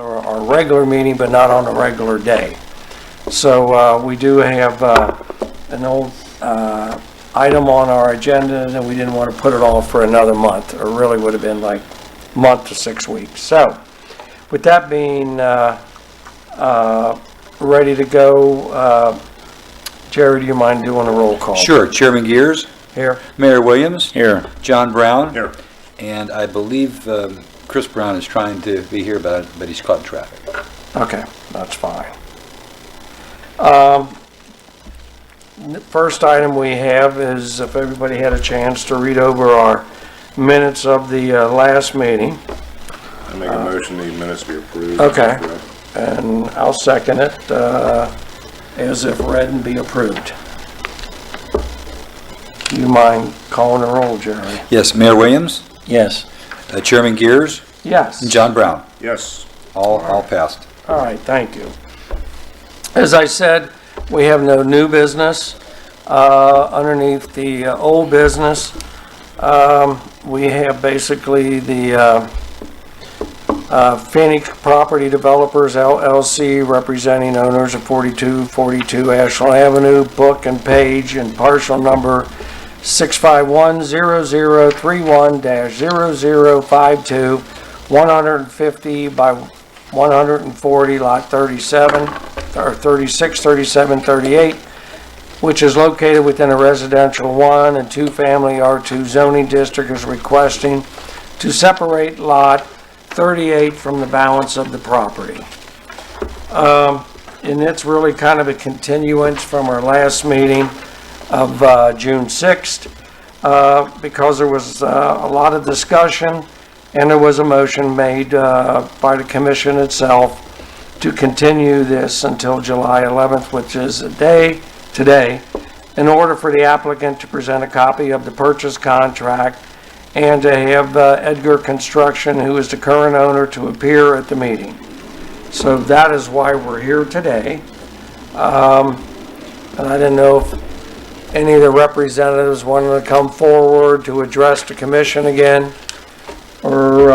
our regular meeting, but not on a regular day. So we do have an old item on our agenda, and we didn't want to put it off for another month, or really would have been like a month to 6 weeks. So with that being ready to go, Jerry, do you mind doing a roll call? Sure. Chairman Gears? Here. Mayor Williams? Here. John Brown? Here. And I believe Chris Brown is trying to be here, but he's caught in traffic. Okay, that's fine. The first item we have is if everybody had a chance to read over our minutes of the last meeting. I make a motion the minutes be approved. Okay, and I'll second it as if read and be approved. Do you mind calling the roll, Jerry? Yes. Mayor Williams? Yes. Chairman Gears? Yes. And John Brown? Yes. All passed. All right, thank you. As I said, we have no new business. Underneath the old business, we have basically the Phoenix Property Developers LLC representing owners of 4242 Ashland Avenue, book and page, and parcel number 651-0031-0052, 150 by 140, lot 37, or 36, 37, 38, which is located within a residential 1 and 2 family R2 zoning district, is requesting to separate lot 38 from the balance of the property. And it's really kind of a continuance from our last meeting of June 6th, because there was a lot of discussion and there was a motion made by the commission itself to continue this until July 11th, which is today, in order for the applicant to present a copy of the purchase contract and to have Edgar Construction, who is the current owner, to appear at the meeting. So that is why we're here today. And I didn't know if any of the representatives wanted to come forward to address the commission again, or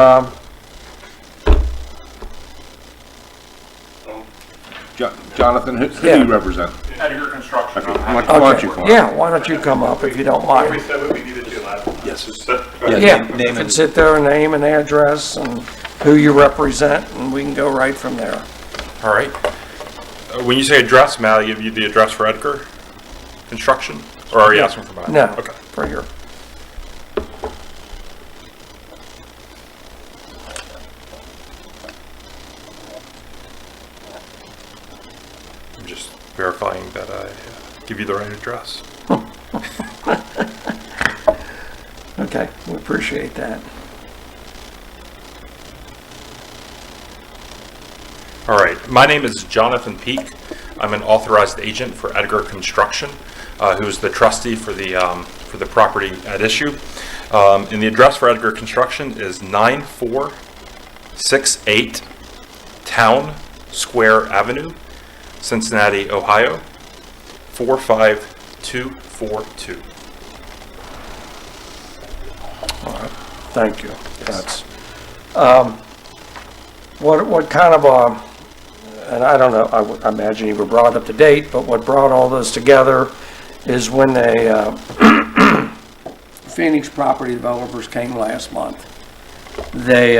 Jonathan, who do you represent? Edgar Construction. Okay. Why don't you come up? yeah, why don't you come up if you don't mind? We said what we needed to last. Yes. Yeah, Name you can and sit there, name and address and who you represent, and we can go right from there. All right. When you say address, may I give you the address for Edgar Construction? Or are you asking for mine? No, Okay. for your, I'm just verifying that I give you the right address. okay, we appreciate that. All right. My name is Jonathan Peak. I'm an authorized agent for Edgar Construction, who is the trustee for the property at issue. And the address for Edgar Construction is 9468 Town Square Avenue, Cincinnati, Ohio, 45242. All right, thank you. That's, what kind of and I don't know, I imagine you were brought up to date, but what brought all this together is when they, Phoenix Property Developers came last month. They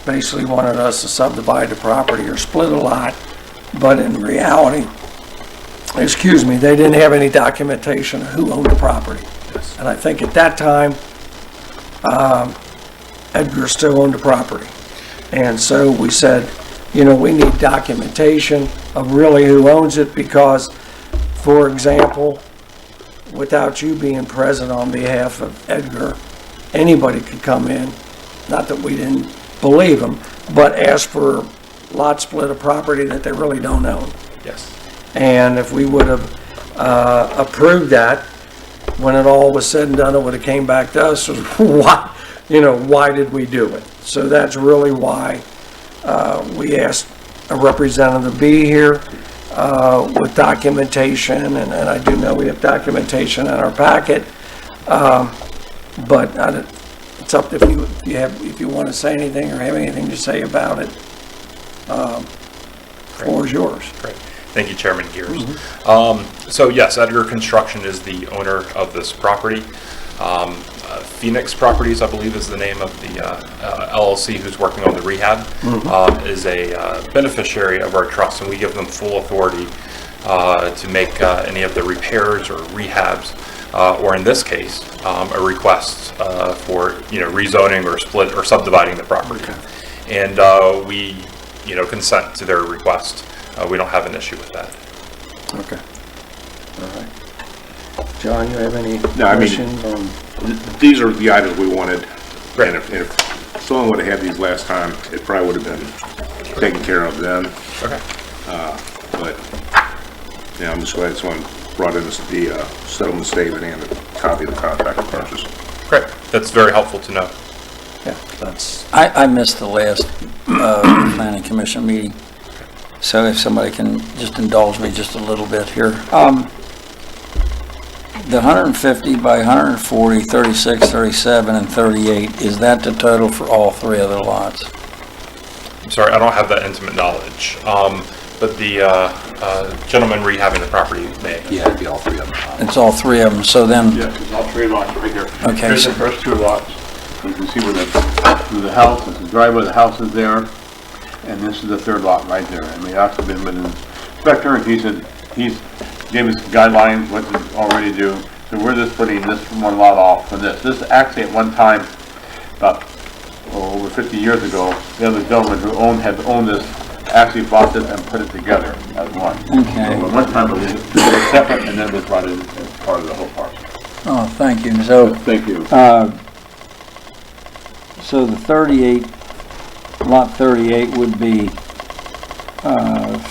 basically wanted us to subdivide the property or split a lot, but in reality, they didn't have any documentation of who owned the property. Yes. And I think at that time, Edgar still owned the property. And so we said, we need documentation of really who owns it, because, for example, without you being present on behalf of Edgar, anybody could come in, not that we didn't believe them, but ask for lot split of property that they really don't own. Yes. And if we would have approved that, when it all was said and done, it would have came back to us, why did we do it? So that's really why we asked a representative to be here with documentation, and I do know we have documentation in our packet, but it's up to if you want to say anything or have anything to say about it. Floor is yours. Great. Thank you, Chairman Gears. So yes, Edgar Construction is the owner of this property. Phoenix Properties, I believe, is the name of the LLC who's working on the rehab, is a beneficiary of our trust, and we give them full authority to make any of the repairs or rehabs, or in this case, a request for rezoning or split or subdividing the property. Okay. And we consent to their request. We don't have an issue with that. Okay. All right. John, you have any No, I mean, questions on? These are the items we wanted. Right. And if someone would have had these last time, it probably would have been taken care of then. Okay. But, yeah, I'm just glad someone brought in the settlement statement and a copy of the contract of purchase. Great. That's very helpful to know. Yeah, that's, I missed the last planning commission meeting, so if somebody can just indulge me just a little bit here. The 150 by 140, 36, 37, and 38, is that the total for all three of the lots? I'm sorry, I don't have that intimate knowledge. But the gentleman rehabbing the property may. Yeah, it'd be all three of them. It's all three of them, so then, Yes, it's all three lots right here. Okay, Here's so- the first two lots. You can see where the house, it's the driveway, the house is there, and this is the third lot right there. And we also been with an inspector, and he said, gave us guidelines, what to already do. So we're just putting this one lot off for this. This actually at one time, about over 50 years ago, the other gentleman who had owned this actually bought this and put it together as one. Okay. So at one time it was separate, and then we brought it as part of the whole parcel. oh, thank you. So, Thank you. so the 38, lot 38 would be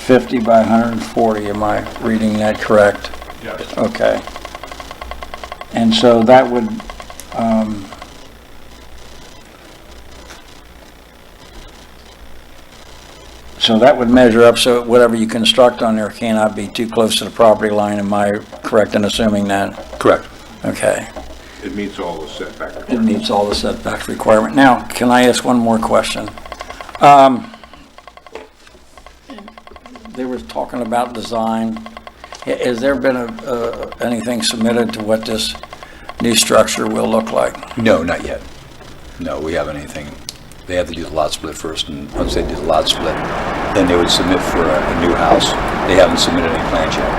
50 by 140, am I reading that correct? Yes. Okay. And so that would, measure up, so whatever you construct on there cannot be too close to the property line, am I correct in assuming that? Correct. Okay. It meets all the setback It requirements. meets all the setback requirement. Now, can I ask one more question? They were talking about design. Has there been anything submitted to what this new structure will look like? No, not yet. No, we haven't anything. They have to do the lot split first, and once they do the lot split, then they would submit for a new house. They haven't submitted any plans yet.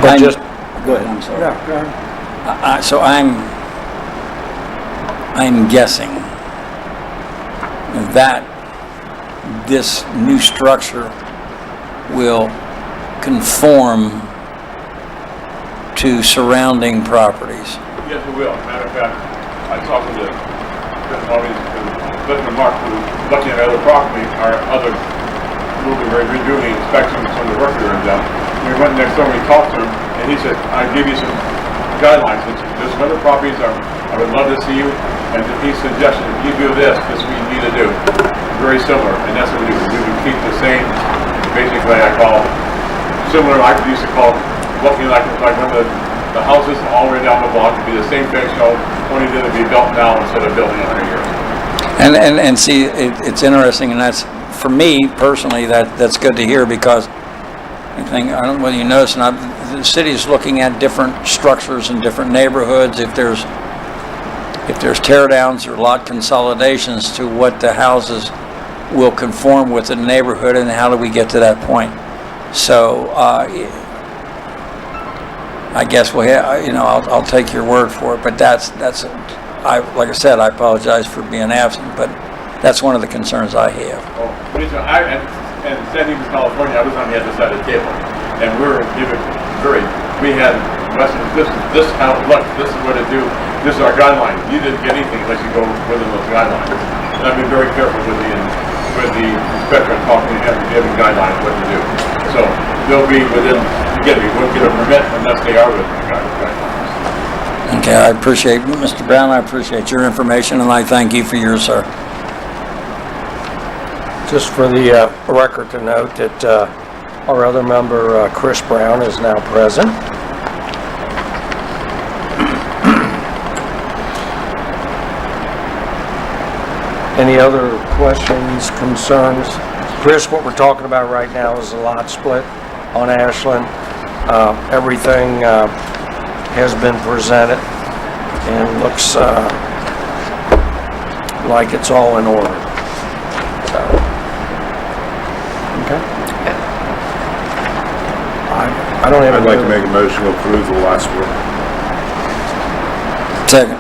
but I'm- just, Go ahead, I'm sorry. yeah, go ahead. So I'm guessing that this new structure will conform to surrounding properties. Yes, we will. Matter of fact, I talked to the Mark, who was looking at other property, our other, we'll be redoing the inspection of some of the work we were done. We went next door, we talked to him, and he said, I give you some guidelines. There's some other properties I would love to see you, and he suggested, if you do this, this is what you need to do. Very similar, and that's what we do. We would keep the same, basically I call, similar, I used to call, looking like one of the houses all the way down the block would be the same finish, only that it'd be built now instead of building 100 years. And see, it's interesting, and that's, for me personally, that's good to hear, because I think, I don't know whether you notice, the city's looking at different structures in different neighborhoods, if there's tear downs or lot consolidations, to what the houses will conform with the neighborhood, and how do we get to that point. So, I guess I'll take your word for it, but like I said, I apologize for being absent, but that's one of the concerns I have. Oh, and San Diego, California, I was on the other side of the table, and we had this is how it looks, this is what to do, this is our guidelines. You didn't get anything unless you go within those guidelines. And I've been very careful with the inspector and talking to him, giving guidelines what to do. So they'll be within, we won't get a permit unless they are within the guidelines. Okay, I appreciate, Mr. Brown, I appreciate your information, and I thank you for yours, sir. Just for the record to note that our other member, Chris Brown, is now present. Any other questions, concerns? Chris, what we're talking about right now is a lot split on Ashland. Everything has been presented and looks like it's all in order. So, okay. I don't have. I'd like to make a motion to approve the lot split. Second.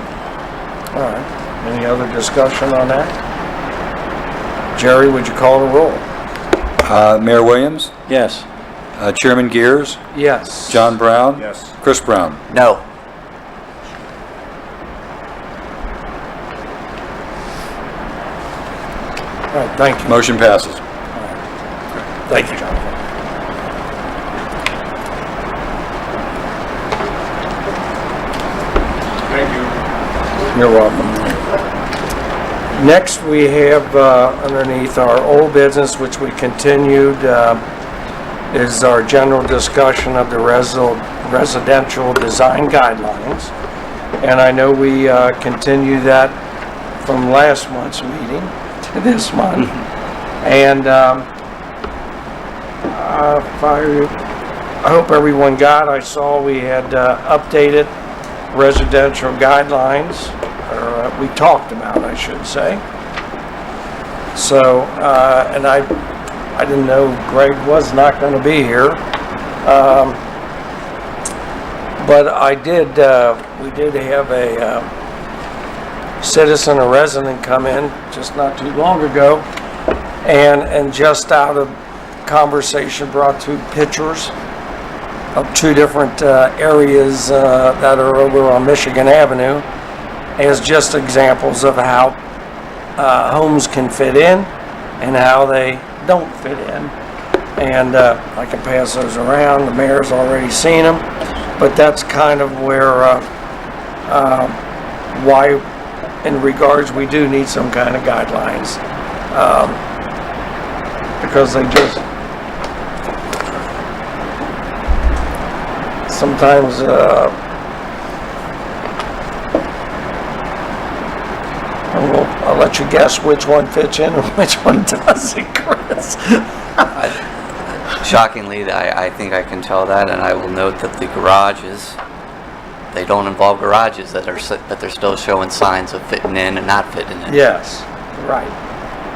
All right. Any other discussion on that? Jerry, would you call the roll? Mayor Williams, Yes. Chairman Gears, Yes. John Brown, Yes. Chris Brown. No. All right, thank you. Motion passes. Thank you, Jonathan. Thank you. You're welcome. Next, we have underneath our old business, which we continued, is our general discussion of the residential design guidelines. And I know we continue that from last month's meeting to this month. And I hope everyone got, I saw we had updated residential guidelines, or we talked about, I should say. So, and I didn't know Greg was not going to be here. But I did, we did have a citizen or resident come in just not too long ago, and just out of conversation brought 2 pictures of 2 different areas that are over on Michigan Avenue as just examples of how homes can fit in and how they don't fit in. And I can pass those around. The mayor's already seen them, but that's kind of where why in regards we do need some kind of guidelines, because they just sometimes I'll let you guess which one fits in and which one doesn't, Chris. Shockingly, I think I can tell that, and I will note that the garages, they don't involve garages that they're still showing signs of fitting in and not fitting in. Yes, right.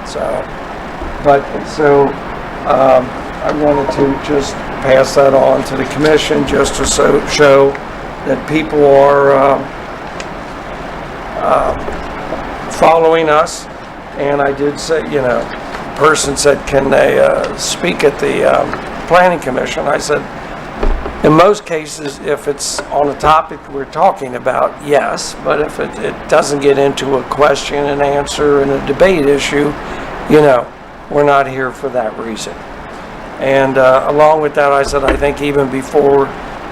So, I wanted to just pass that on to the commission just to show that people are following us. And I did say, person said, can they speak at the planning commission? I said, in most cases, if it's on a topic we're talking about, yes, but if it doesn't get into a question and answer and a debate issue, we're not here for that reason. And along with that, I said, I think even before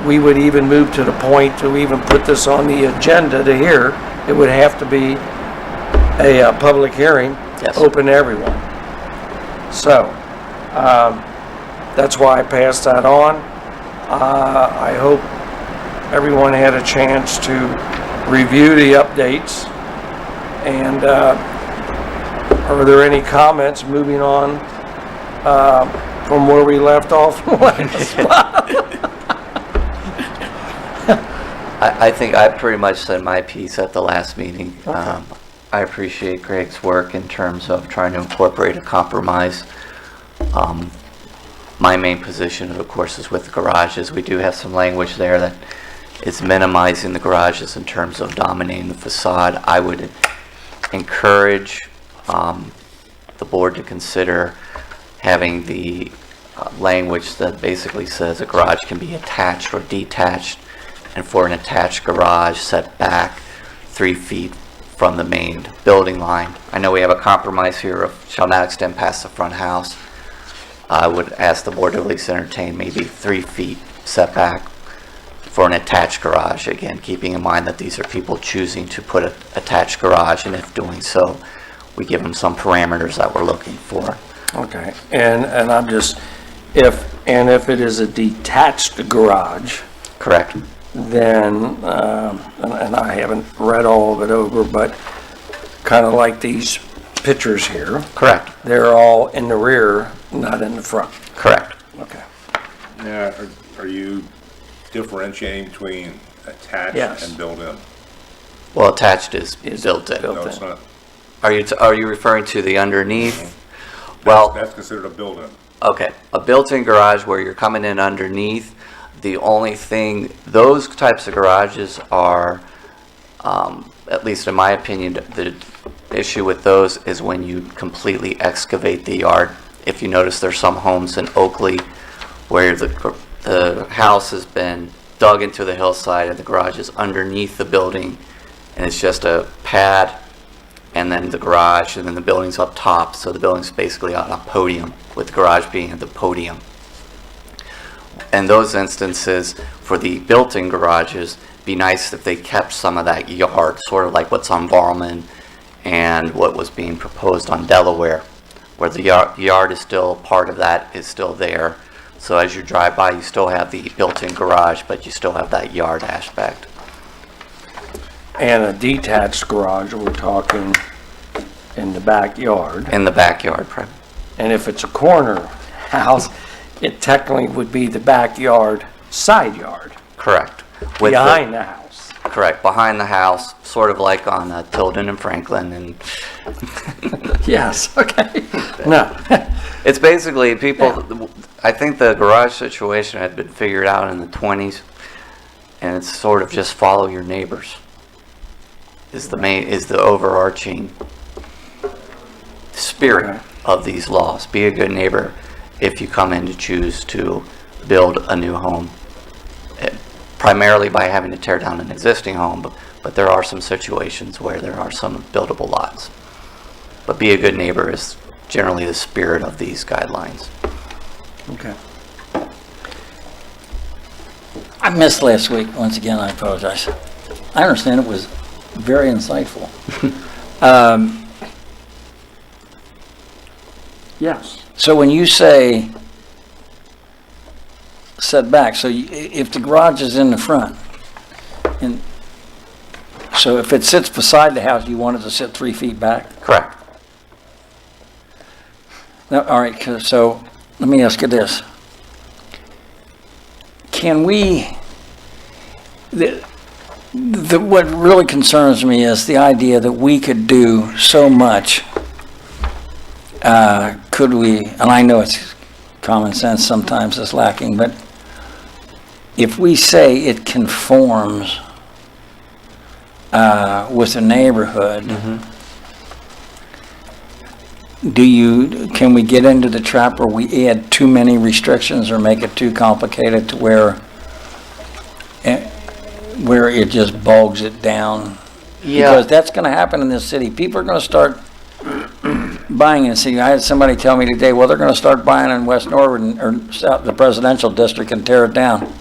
we would even move to the point to even put this on the agenda to hear, it would have to be a public hearing, Yes. open to everyone. So, that's why I passed that on. I hope everyone had a chance to review the updates. And are there any comments moving on from where we left off last month? I think I pretty much said my piece at the last meeting. Okay. I appreciate Greg's work in terms of trying to incorporate a compromise. My main position, of course, is with the garages. We do have some language there that is minimizing the garages in terms of dominating the facade. I would encourage the board to consider having the language that basically says a garage can be attached or detached, and for an attached garage set back 3 feet from the main building line. I know we have a compromise here of shall not extend past the front house. I would ask the board to at least entertain maybe 3 feet setback for an attached garage. Again, keeping in mind that these are people choosing to put an attached garage, and if doing so, we give them some parameters that we're looking for. Okay, and I'm just, if it is a detached garage, Correct? then, and I haven't read all of it over, but kind of like these pictures here, Correct, they're all in the rear, not in the front. correct. Okay. Yeah, are you differentiating between attached Yes. and built-in? Well, attached is Is built in. built. No, it's not. Are you referring to the underneath? Well, That's considered a built-in. okay, a built-in garage where you're coming in underneath, the only thing, those types of garages are, at least in my opinion, the issue with those is when you completely excavate the yard. If you notice, there's some homes in Oakley where the house has been dug into the hillside and the garage is underneath the building, and it's just a pad, and then the garage, and then the building's up top, so the building's basically on a podium, with the garage being at the podium. In those instances, for the built-in garages, be nice if they kept some of that yard, sort of like what's on Varlman and what was being proposed on Delaware, where the yard is still, part of that is still there. So as you drive by, you still have the built-in garage, but you still have that yard aspect. And a detached garage, we're talking in the backyard. In the backyard, And if it's a corner house, it technically would be the backyard, side yard, correct. With behind the house. correct, behind the house, sort of like on Tilden and Franklin, and Yes, okay. No, it's basically people, I think the garage situation had been figured out in the 20s, and it's sort of just follow your neighbors is the overarching spirit of these laws. Be a good neighbor if you come in to choose to build a new home, primarily by having to tear down an existing home, but there are some situations where there are some buildable lots. But be a good neighbor is generally the spirit of these guidelines. okay. I missed last week. Once again, I apologize. I understand it was very insightful. Yes. So when you say setback, so if the garage is in the front, and so if it sits beside the house, you want it to sit 3 feet back? Correct. Now, all right, so let me ask you this. Can we, what really concerns me is the idea that we could do so much. Could we, and I know it's common sense sometimes is lacking, but if we say it conforms with the neighborhood, can we get into the trap where we add too many restrictions or make it too complicated to where it just bogs it down? Yeah. Because that's going to happen in this city. People are going to start buying and see. I had somebody tell me today, well, they're going to start buying in West Norwood or South, the presidential district, and tear it down.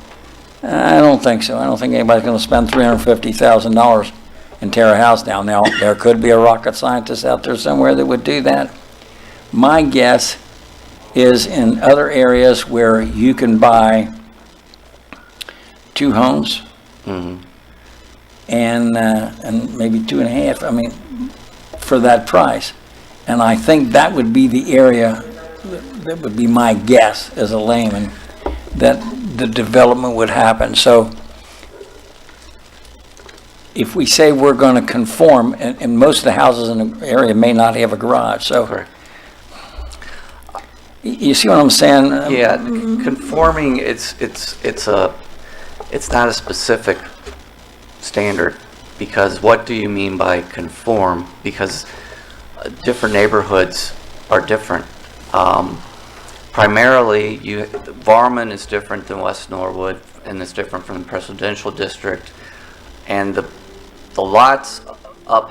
I don't think so. I don't think anybody's going to spend $350,000 and tear a house down. Now, there could be a rocket scientist out there somewhere that would do that. My guess is in other areas where you can buy 2 homes and maybe 2.5, I mean, for that price. And I think that would be the area, that would be my guess as a layman, that the development would happen. So if we say we're going to conform, and most of the houses in the area may not have a garage, so. Correct. You see what I'm saying? Yeah, conforming, it's not a specific standard, because what do you mean by conform? Because different neighborhoods are different. Primarily, Varlman is different than West Norwood, and it's different from the presidential district. And the lots up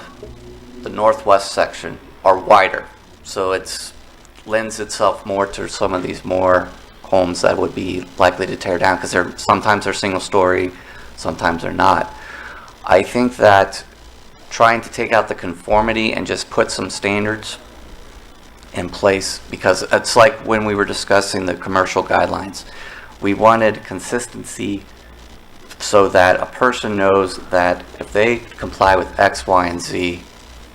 the northwest section are wider, so it lends itself more to some of these more homes that would be likely to tear down, because sometimes they're single story, sometimes they're not. I think that trying to take out the conformity and just put some standards in place, because it's like when we were discussing the commercial guidelines, we wanted consistency so that a person knows that if they comply with X, Y, and Z,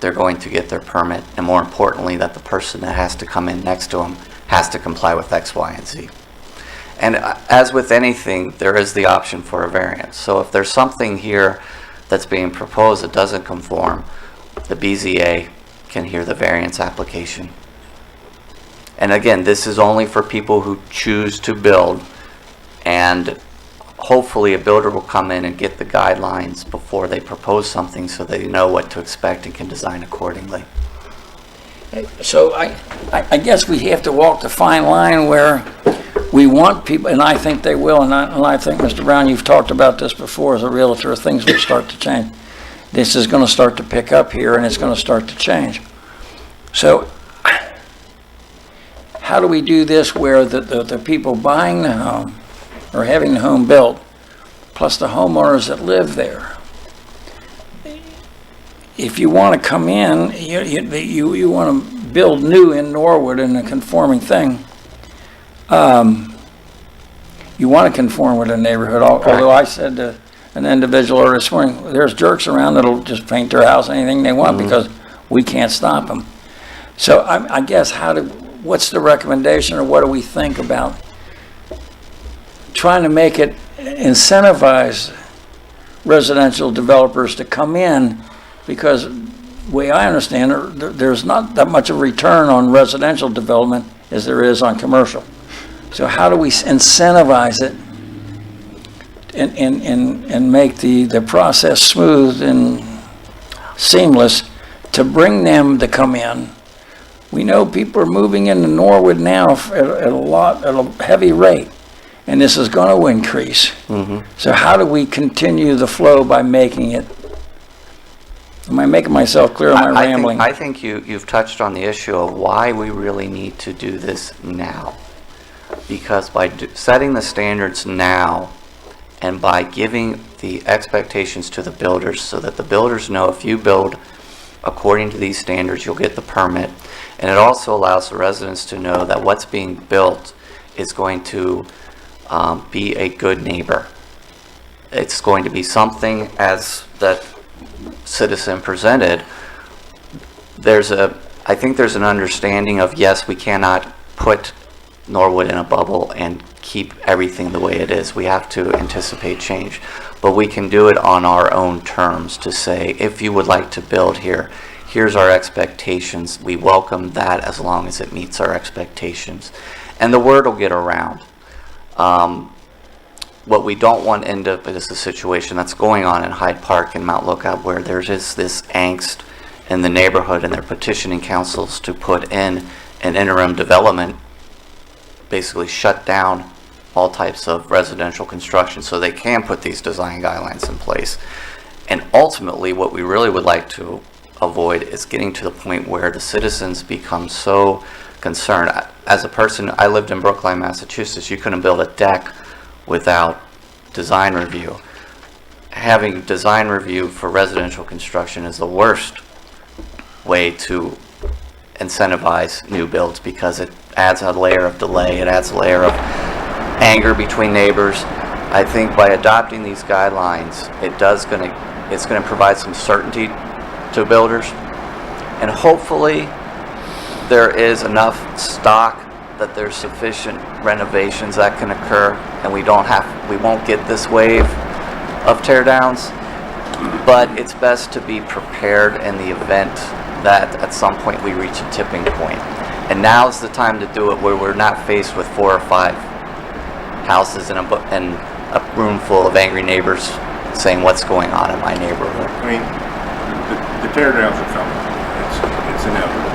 they're going to get their permit, and more importantly, that the person that has to come in next to them has to comply with X, Y, and Z. And as with anything, there is the option for a variance. So if there's something here that's being proposed that doesn't conform, the BZA can hear the variance application. And again, this is only for people who choose to build, and hopefully a builder will come in and get the guidelines before they propose something so they know what to expect and can design accordingly. So I guess we have to walk the fine line where we want people, and I think they will, and I think, Mr. Brown, you've talked about this before as a realtor, things will start to change. This is going to start to pick up here, and it's going to start to change. So how do we do this where the people buying the home or having the home built, plus the homeowners that live there, if you want to come in, you want to build new in Norwood in a conforming thing, you want to conform with the neighborhood, although I said to an individual earlier this morning, there's jerks around that'll just paint their house anything they want because we can't stop them. So I guess what's the recommendation, or what do we think about trying to make it incentivize residential developers to come in, because the way I understand it, there's not that much of a return on residential development as there is on commercial. So how do we incentivize it and make the process smooth and seamless to bring them to come in? We know people are moving into Norwood now at a heavy rate, and this is going to increase. So how do we continue the flow by making it? Am I making myself clear? Am I rambling? I think you've touched on the issue of why we really need to do this now. Because by setting the standards now, and by giving the expectations to the builders so that the builders know if you build according to these standards, you'll get the permit. And it also allows the residents to know that what's being built is going to be a good neighbor. It's going to be something, as that citizen presented, I think there's an understanding of, yes, we cannot put Norwood in a bubble and keep everything the way it is. We have to anticipate change, but we can do it on our own terms to say, if you would like to build here, here's our expectations. We welcome that as long as it meets our expectations. And the word will get around. What we don't want to end up is a situation that's going on in Hyde Park and Mount Lookout, where there's just this angst in the neighborhood and they're petitioning councils to put in an interim development, basically shut down all types of residential construction so they can put these design guidelines in place. And ultimately, what we really would like to avoid is getting to the point where the citizens become so concerned. As a person, I lived in Brookline, Massachusetts. You couldn't build a deck without design review. Having design review for residential construction is the worst way to incentivize new builds, because it adds a layer of delay, it adds a layer of anger between neighbors. I think by adopting these guidelines, it's going to provide some certainty to builders, and hopefully there is enough stock that there's sufficient renovations that can occur, and we won't get this wave of tear downs. But it's best to be prepared in the event that at some point we reach a tipping point. And now's the time to do it, where we're not faced with 4 or 5 houses in a room full of angry neighbors saying, what's going on in my neighborhood? I mean, the tear downs are coming. It's inevitable.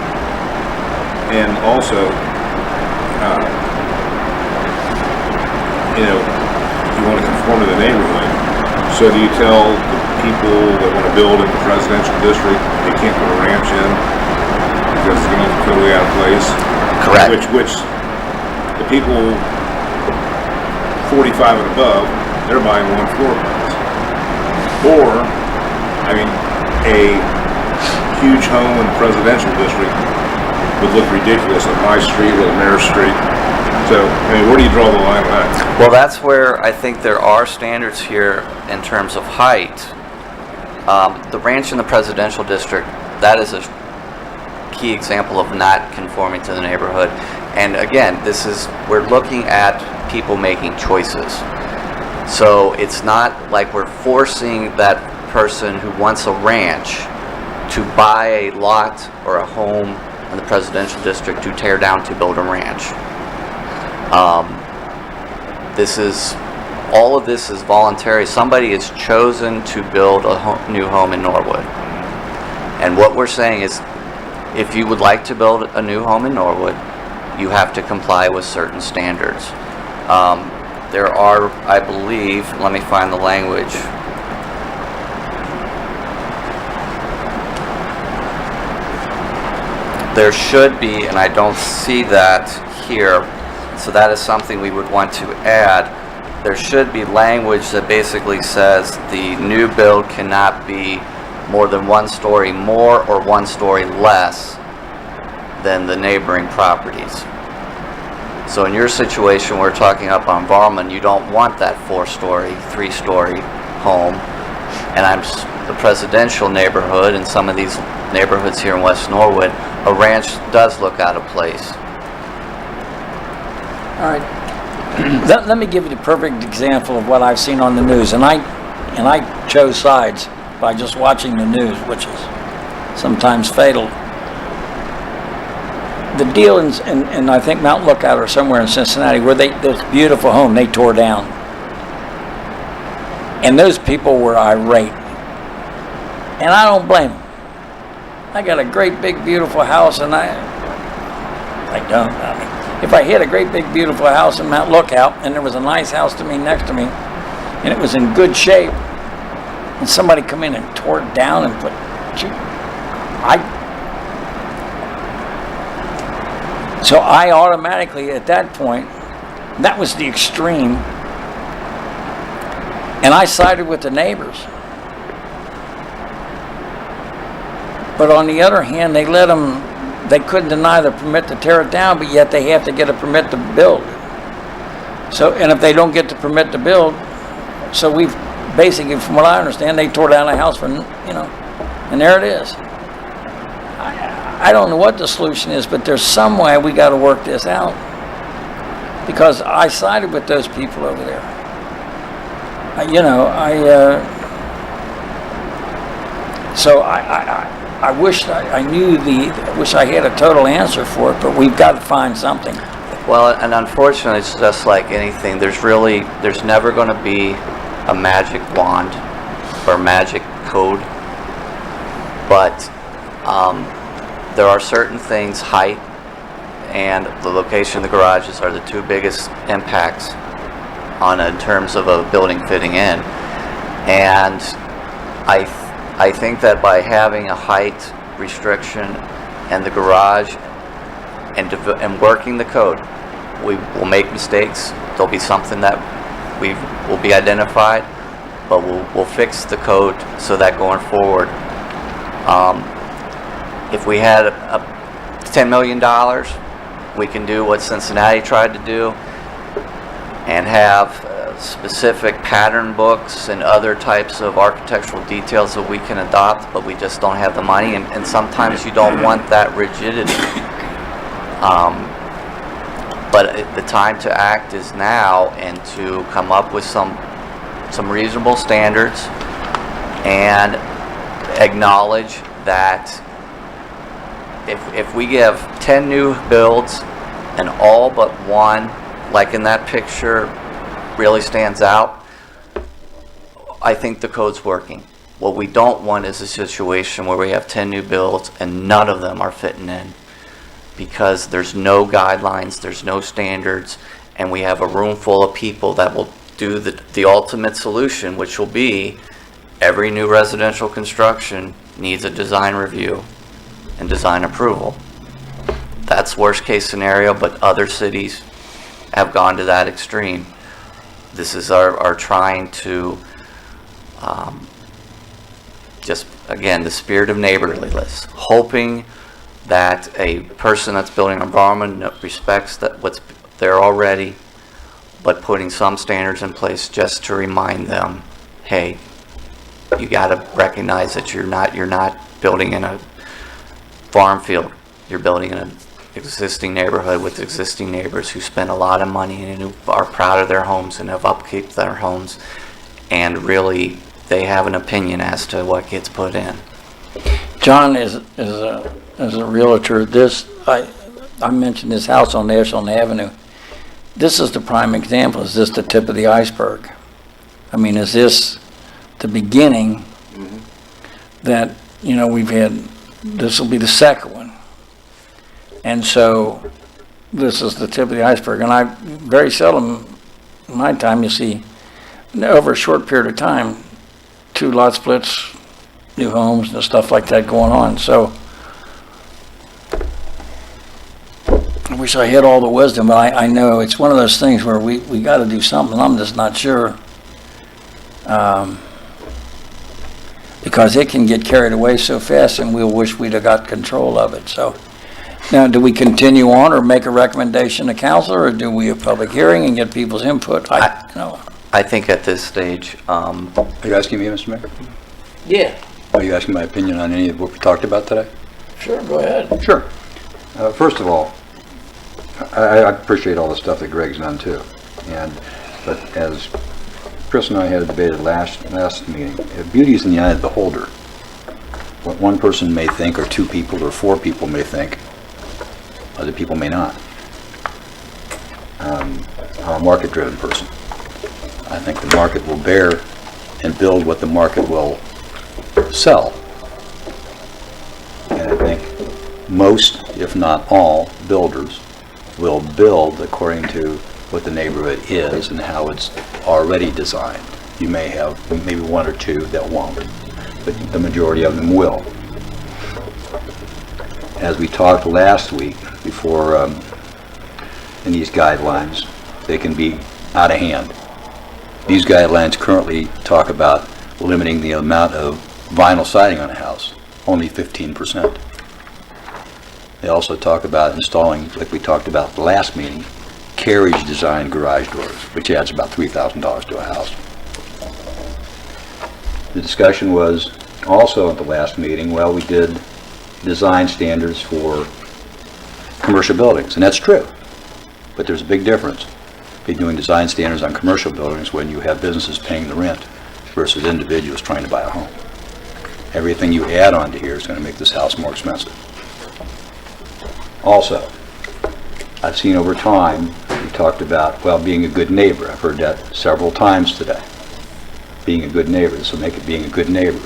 And also, you want to conform to the neighborhood. So do you tell the people that want to build in the residential district they can't put a ranch in because it's going to be totally out of place? Correct. Which the people 45 and above, they're buying 1 floor plans. Or, I mean, a huge home in the presidential district would look ridiculous on my street or the mayor's street. So, I mean, where do you draw the line on that? Well, that's where I think there are standards here in terms of height. The ranch in the presidential district that is a key example of not conforming to the neighborhood. And again, we're looking at people making choices. So it's not like we're forcing that person who wants a ranch to buy a lot or a home in the presidential district to tear down to build a ranch. All of this is voluntary. Somebody has chosen to build a new home in Norwood. And what we're saying is, if you would like to build a new home in Norwood, you have to comply with certain standards. There are, I believe, let me find the language. There should be, and I don't see that here, so that is something we would want to add. There should be language that basically says the new build cannot be more than 1 story more or 1 story less than the neighboring properties. So in your situation, we're talking up on Varman, you don't want that 4-story, 3-story home. And the presidential neighborhood, and some of these neighborhoods here in West Norwood, a ranch does look out of place. All right. Let me give you the perfect example of what I've seen on the news, and I chose sides by just watching the news, which is sometimes fatal. The deal in I think Mount Lookout or somewhere in Cincinnati, where this beautiful home they tore down, and those people were irate, and I don't blame them. I got a great big beautiful house, and I don't. I mean, if I had a great big beautiful house in Mount Lookout, and there was a nice house to me next to me, and it was in good shape, and somebody come in and tore it down and so I automatically, at that point, that was the extreme, and I sided with the neighbors. But on the other hand, they couldn't deny the permit to tear it down, but yet they have to get a permit to build. So, and if they don't get the permit to build, so we've basically, from what I understand, they tore down a house for, and there it is. I don't know what the solution is, but there's some way we got to work this out, because I sided with those people over there. So I wish I knew wish I had a total answer for it, but we've got to find something. Well, and unfortunately, it's just like anything. There's never going to be a magic wand or magic code, but there are certain things, height and the location of the garages are the 2 biggest impacts in terms of a building fitting in. And I think that by having a height restriction and the garage and working the code, we will make mistakes. There'll be something that will be identified, but we'll fix the code so that going forward, if we had $10 million, we can do what Cincinnati tried to do and have specific pattern books and other types of architectural details that we can adopt, but we just don't have the money, and sometimes you don't want that rigidity. But the time to act is now, and to come up with some reasonable standards and acknowledge that if we give 10 new builds and all but one, like in that picture, really stands out, I think the code's working. What we don't want is a situation where we have 10 new builds and none of them are fitting in, because there's no guidelines, there's no standards, and we have a room full of people that will do the ultimate solution, which will be every new residential construction needs a design review and design approval. That's worst case scenario, but other cities have gone to that extreme. This is our trying to just, again, the spirit of neighborliness, hoping that a person that's building an environment respects that what's there already, but putting some standards in place just to remind them, hey, you got to recognize that you're not building in a farm field. You're building an existing neighborhood with existing neighbors who spend a lot of money and who are proud of their homes and have upkeep their homes. And really, they have an opinion as to what gets put in. John, as a realtor, I mentioned this house on Ashland Avenue. This is the prime example. Is this the tip of the iceberg? I mean, is this the beginning that, you know, we've had, this will be the second one. And so this is the tip of the iceberg. And I very seldom in my time you see, over a short period of time, 2 lot splits, new homes and stuff like that going on. So I wish I had all the wisdom, but I know it's one of those things where we got to do something. I'm just not sure. Because it can get carried away so fast and we'll wish we'd have got control of it. So now, do we continue on or make a recommendation to council, or do we have public hearing and get people's input? I think at this stage, Are you asking me, Mr. Mayor? Yeah, Are you asking my opinion on any of what we talked about today? sure, go ahead. Sure. First of all, I appreciate all the stuff that Greg's done too. But as Chris and I had debated last meeting, beauty is in the eye of the beholder. What one person may think, or 2 people, or 4 people may think, other people may not. I'm a market-driven person. I think the market will bear and build what the market will sell. And I think most, if not all, builders will build according to what the neighborhood is and how it's already designed. You may have maybe 1 or 2 that won't, but the majority of them will. As we talked last week, before in these guidelines, they can be out of hand. These guidelines currently talk about limiting the amount of vinyl siding on a house, only 15%. They also talk about installing, like we talked about the last meeting, carriage design garage doors, which adds about $3,000 to a house. The discussion was also at the last meeting, well, we did design standards for commercial buildings, and that's true, but there's a big difference between doing design standards on commercial buildings when you have businesses paying the rent versus individuals trying to buy a home. Everything you add on to here is going to make this house more expensive. Also, I've seen over time, we talked about, well, being a good neighbor. I've heard that several times today. Being a good neighbor, this will make it being a good neighbor.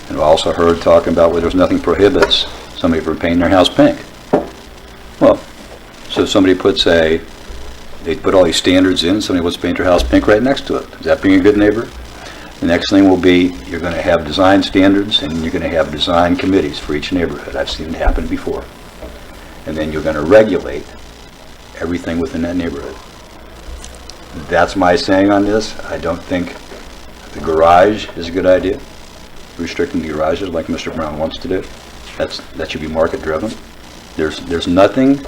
And I've also heard talking about, well, there's nothing prohibits somebody from painting their house pink. Well, so if somebody they put all these standards in, somebody wants to paint their house pink right next to it. Is that being a good neighbor? The next thing will be, you're going to have design standards and you're going to have design committees for each neighborhood. I've seen it happen before. And then you're going to regulate everything within that neighborhood. That's my saying on this. I don't think the garage is a good idea. Restricting the garages like Mr. Brown wants to do. That should be market driven. There's nothing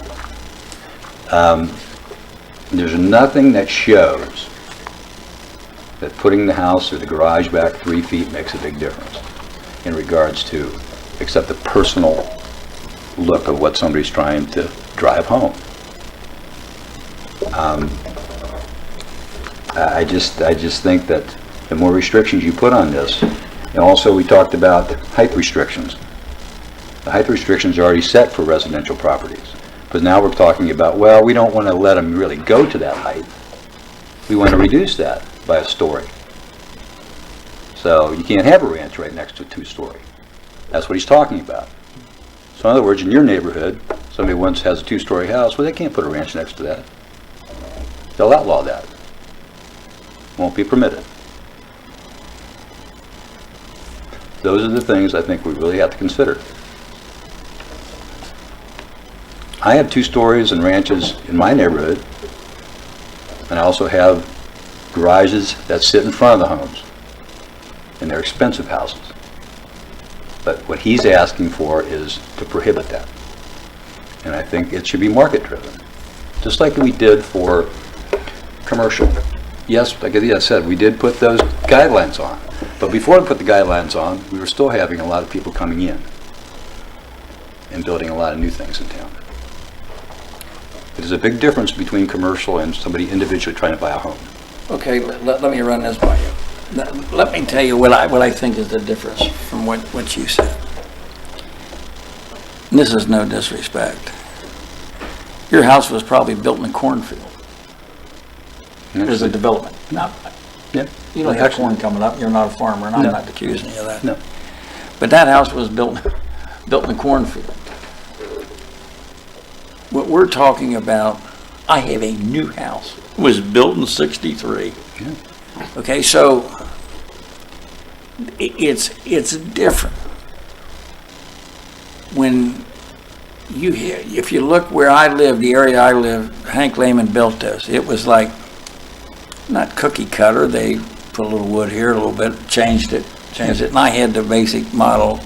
that shows that putting the house or the garage back 3 feet makes a big difference in regards to, except the personal look of what somebody's trying to drive home. I just think that the more restrictions you put on this, and also we talked about height restrictions. The height restrictions are already set for residential properties, but now we're talking about, well, we don't want to let them really go to that height. We want to reduce that by a story. So you can't have a ranch right next to a 2-story. That's what he's talking about. So in other words, in your neighborhood, somebody once has a 2-story house, well, they can't put a ranch next to that. They'll outlaw that. Won't be permitted. Those are the things I think we really have to consider. I have 2 stories and ranches in my neighborhood, and I also have garages that sit in front of the homes, and they're expensive houses. But what he's asking for is to prohibit that. And I think it should be market driven. Just like we did for commercial. Yes, like I said, we did put those guidelines on. But before we put the guidelines on, we were still having a lot of people coming in. and building a lot of new things in town. There's a big difference between commercial and somebody individually trying to buy a home. Okay, let me run this by you. Let me tell you what I think is the difference from what you said. And this is no disrespect. Your house was probably built in a cornfield. There's a development. Now, Yeah. you don't have corn coming up, you're not a farmer, and I'm No. not accusing you of that. No. But that house was built in a cornfield. What we're talking about, I have a new house. It was built in '63. Yeah. Okay, so it's different. When if you look where I live, the area I live, Hank Lehman built this. It was like, not cookie cutter, they put a little wood here, a little bit, changed it, and I had the basic model,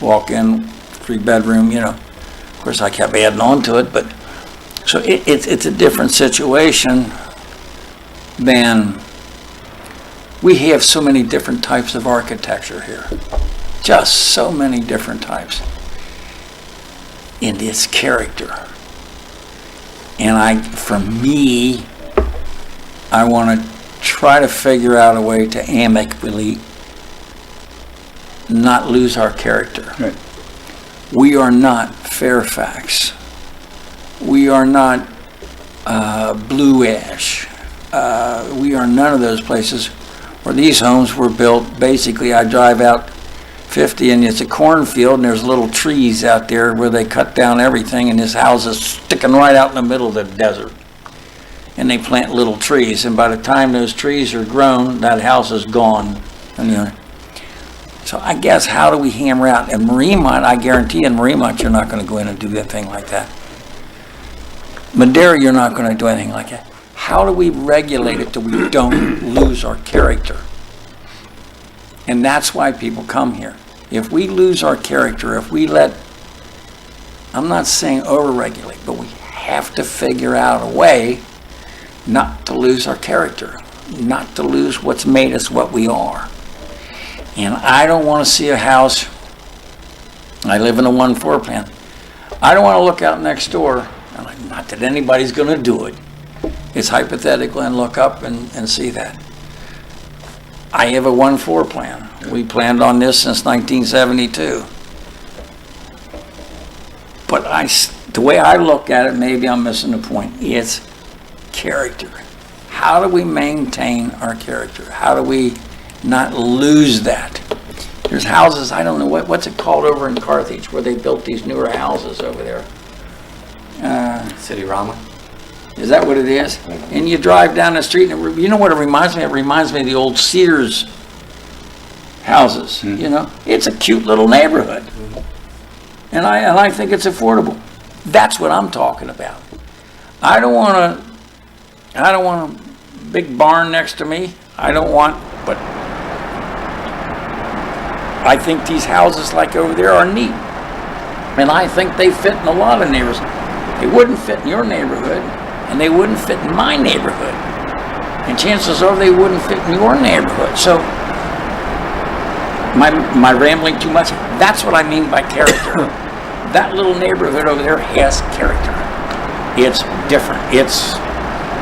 walk in, 3-bedroom, you know. Of course, I kept adding on to it, but, so it's a different situation than, we have so many different types of architecture here. Just so many different types. In its character. And for me, I want to try to figure out a way to amicably not lose our character. Right. We are not Fairfax. We are not Blue Ash. We are none of those places where these homes were built. Basically, I drive out 50 and it's a cornfield and there's little trees out there where they cut down everything, and this house is sticking right out in the middle of the desert. And they plant little trees, and by the time those trees are grown, that house is gone. And, you know, so I guess, how do we hammer out? And Mariemont, I guarantee in Mariemont, you're not going to go in and do anything like that. Madera, you're not going to do anything like that. How do we regulate it so we don't lose our character? And that's why people come here. If we lose our character, if we I'm not saying over-regulate, but we have to figure out a way not to lose our character, not to lose what's made us what we are. And I don't want to see a house, I live in a 1-floor plan, I don't want to look out next door, not that anybody's going to do it, it's hypothetical, and look up and see that. I have a 1-floor plan. We planned on this since 1972. But the way I look at it, maybe I'm missing the point, it's character. How do we maintain our character? How do we not lose that? There's houses, I don't know, what's it called over in Carthage, where they built these newer houses over there? City Rama? Is that what it is? And you drive down the street, and you know what it reminds me of? It reminds me of the old Sears houses, you know? It's a cute little neighborhood. And I think it's affordable. That's what I'm talking about. I don't want a big barn next to me. But I think these houses like over there are neat. And I think they fit in a lot of neighborhoods. They wouldn't fit in your neighborhood, and they wouldn't fit in my neighborhood. And chances are they wouldn't fit in your neighborhood. So, am I rambling too much? That's what I mean by character. That little neighborhood over there has character. It's different.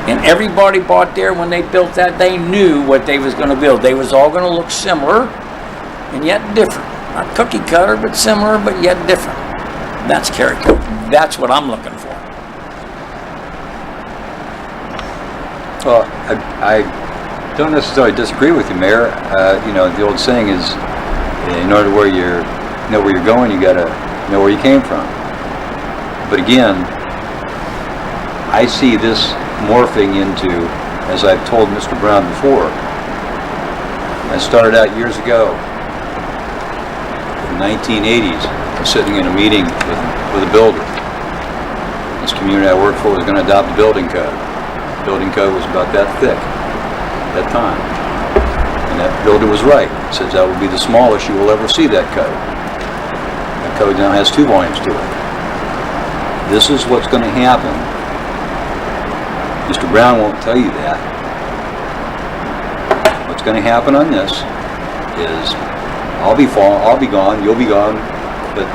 And everybody bought there when they built that, they knew what they was going to build. They was all going to look similar and yet different. Not cookie cutter, but similar, but yet different. That's character. That's what I'm looking for. Well, I don't necessarily disagree with you, Mayor. You know, the old saying is, in order to know where you're going, you got to know where you came from. But again, I see this morphing into, as I've told Mr. Brown before, I started out years ago, in the 1980s, sitting in a meeting with a builder. This community I worked for was going to adopt a building code. The building code was about that thick at that time. And that builder was right. He says that will be the smallest you will ever see that code. That code now has 2 volumes to it. This is what's going to happen. Mr. Brown won't tell you that. What's going to happen on this is I'll be gone, you'll be gone, but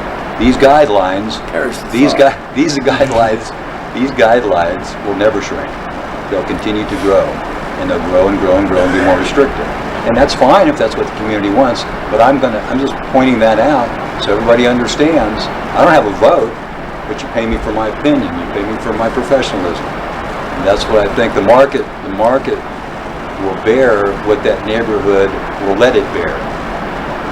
these guidelines, Perish the these thought. guidelines will never shrink. They'll continue to grow, and they'll grow and grow and grow and be more restrictive. And that's fine if that's what the community wants, but I'm just pointing that out so everybody understands. I don't have a vote, but you pay me for my opinion, you pay me for my professionalism. And that's what I think the market will bear what that neighborhood will let it bear.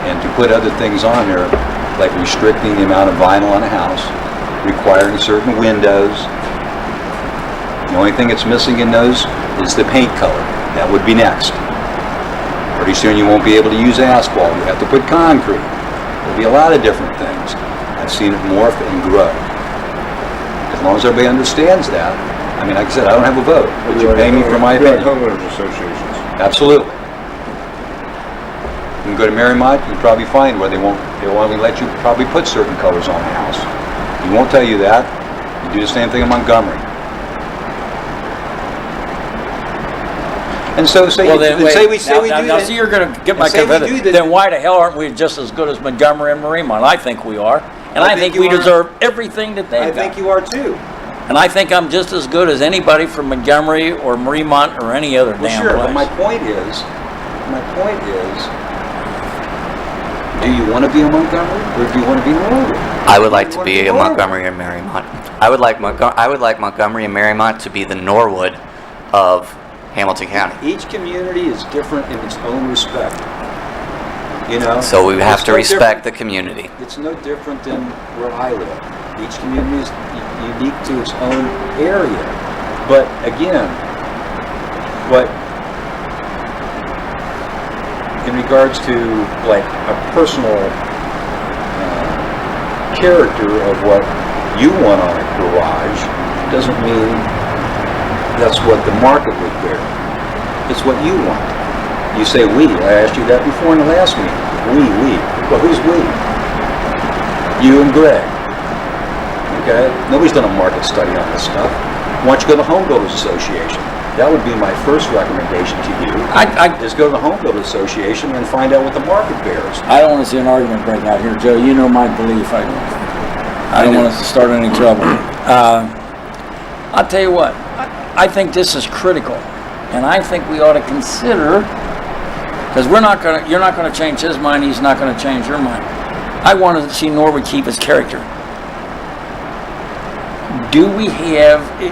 And to put other things on there, like restricting the amount of vinyl on a house, requiring certain windows. The only thing that's missing in those is the paint color. That would be next. Pretty soon you won't be able to use asphalt. You have to put concrete. There'll be a lot of different things. I've seen it morph and grow. As long as everybody understands that, I mean, like I said, I don't have a vote, but you pay me for my You're like opinion. homeowners associations. Absolutely. You can go to Marymount, you can probably find where they'll only let you probably put certain colors on the house. He won't tell you that. You do the same thing in Montgomery. And so say Well, we then, do wait, that. now, see, you're gonna get my And say we do confidence. that- Then why the hell aren't we just as good as Montgomery and Marymount? I think we are. And I think you we are. deserve everything that they've I got. think you are too. And I think I'm just as good as anybody from Montgomery or Marymount or any other Well, damn sure, but place. my point is, do you want to be a Montgomery or do you want to be Norwood? I would like to be a Montgomery and Marymount. I would like Montgomery and Marymount to be the Norwood of Hamilton County. Each community is different in its own respect. You know? So we have It's to no respect the community. It's no different than where I live. Each community is unique to its own area. But again, in regards to like a personal character of what you want on a garage, doesn't mean that's what the market would bear. It's what you want. You say we. I asked you that before in the last meeting. We. Well, who's we? You and Greg. Okay? Nobody's done a market study on this stuff. Why don't you go to the Home Builders Association? That would be my first recommendation to you. Is go to the Home Builders Association and find out what the market bears. I don't want to see an argument break out here, Joe. You know my belief. I don't want us to start any trouble. I'll tell you what. I think this is critical, and I think we ought to consider, because you're not going to change his mind. He's not going to change your mind. I want to see Norwood keep its character.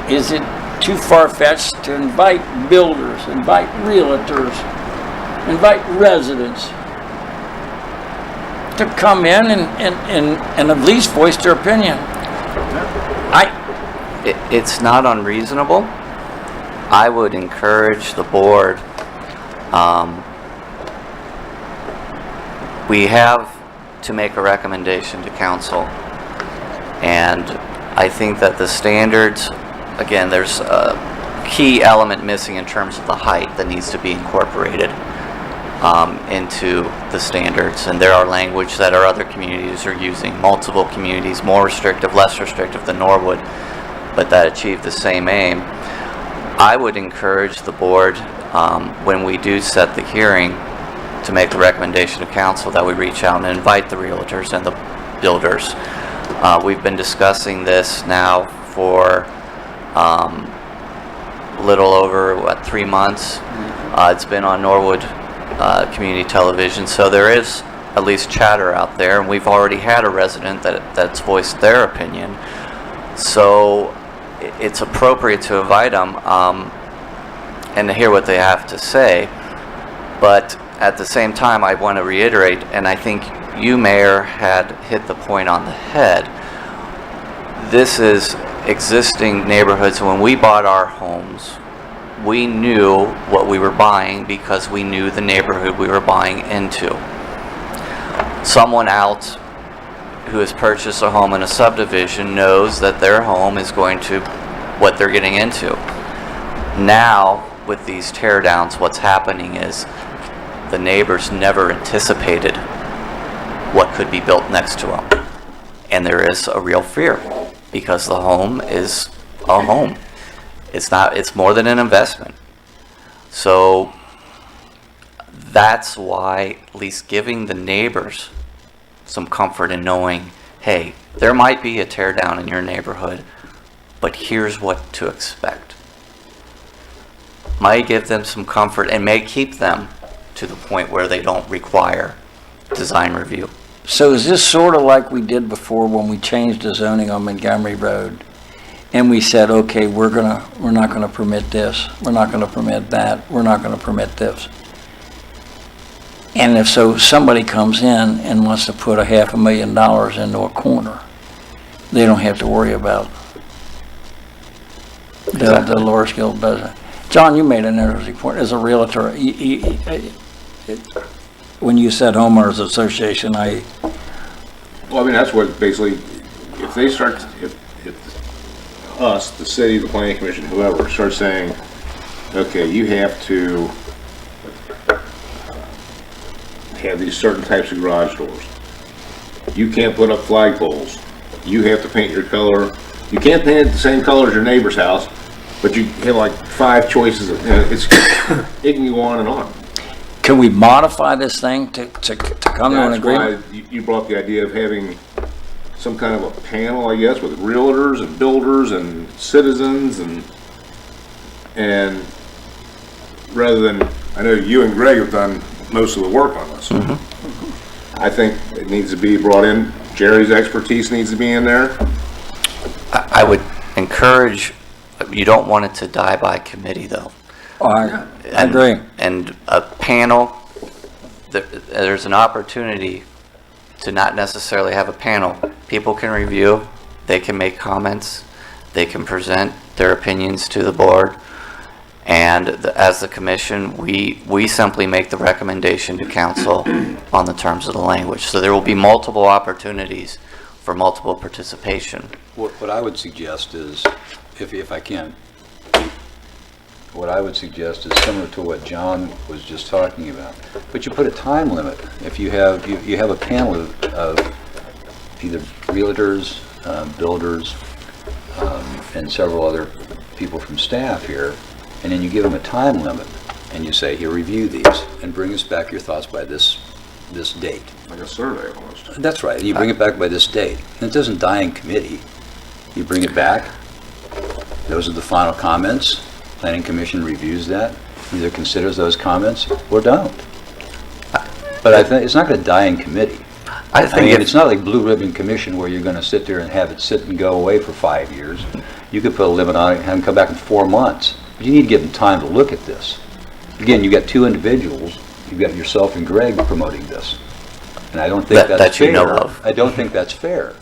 Is it too far-fetched to invite builders, invite realtors, invite residents to come in and at least voice their opinion? It's not unreasonable. I would encourage the board, we have to make a recommendation to council, and I think that the standards, again, there's a key element missing in terms of the height that needs to be incorporated into the standards, and there are language that our other communities are using, multiple communities, more restrictive, less restrictive than Norwood, but that achieve the same aim. I would encourage the board, when we do set the hearing, to make the recommendation to council that we reach out and invite the realtors and the builders. We've been discussing this now for a little over, 3 months. It's been on Norwood Community Television, so there is at least chatter out there, and we've already had a resident that's voiced their opinion. So it's appropriate to invite them and to hear what they have to say. But at the same time, I want to reiterate, and I think you, Mayor, had hit the point on the head. This is existing neighborhoods. When we bought our homes, we knew what we were buying because we knew the neighborhood we were buying into. Someone else who has purchased a home in a subdivision knows that their home is going to what they're getting into. Now, with these tear downs, what's happening is the neighbors never anticipated what could be built next to them. And there is a real fear because the home is a home. It's more than an investment. So that's why at least giving the neighbors some comfort in knowing hey, there might be a tear down in your neighborhood, but here's what to expect. Might give them some comfort and may keep them to the point where they don't require design review. So is this sort of like we did before when we changed the zoning on Montgomery Road? And we said, okay, we're not gonna permit this, we're not gonna permit that, we're not gonna permit this. And if so, somebody comes in and wants to put $500,000 into a corner, they don't have to worry about the lower skilled business. John, you made an interesting point. As a realtor, when you said homeowners association, Well, I mean, that's what basically, if they start, if us, the city, the planning commission, whoever, starts saying, okay, you have to have these certain types of garage doors. You can't put up flagpoles. You have to paint your color. You can't paint it the same color as your neighbor's house, but you have like 5 choices. It can go on and on. can we modify this thing to come to an agreement? That's why you brought up the idea of having some kind of a panel, I guess, with realtors and builders and citizens and rather than, I know you and Greg have done most of the work on this. Mm-hmm. I think it needs to be brought in. Jerry's expertise needs to be in there. I would encourage, you don't want it to die by committee though. I agree. And a panel, there's an opportunity to not necessarily have a panel. People can review, they can make comments, they can present their opinions to the board. And as the commission, we simply make the recommendation to council on the terms of the language. So there will be multiple opportunities for multiple participation. What I would suggest is, if I can, what I would suggest is similar to what John was just talking about. But you put a time limit. If you have a panel of either realtors, builders, and several other people from staff here, and then you give them a time limit, and you say, here, review these, and bring us back your thoughts by this date. Like a survey almost. That's right. You bring it back by this date. And it doesn't die in committee. You bring it back. Those are the final comments. Planning Commission reviews that, either considers those comments or don't. But I think it's not going to die in committee. I mean, it's not like Blue Ribbon Commission where you're going to sit there and have it sit and go away for 5 years. You could put a limit on it and have them come back in 4 months. But you need to give them time to look at this. Again, you've got 2 individuals. You've got yourself and Greg promoting this. And I don't think that's fair. You know of. I don't think that's fair.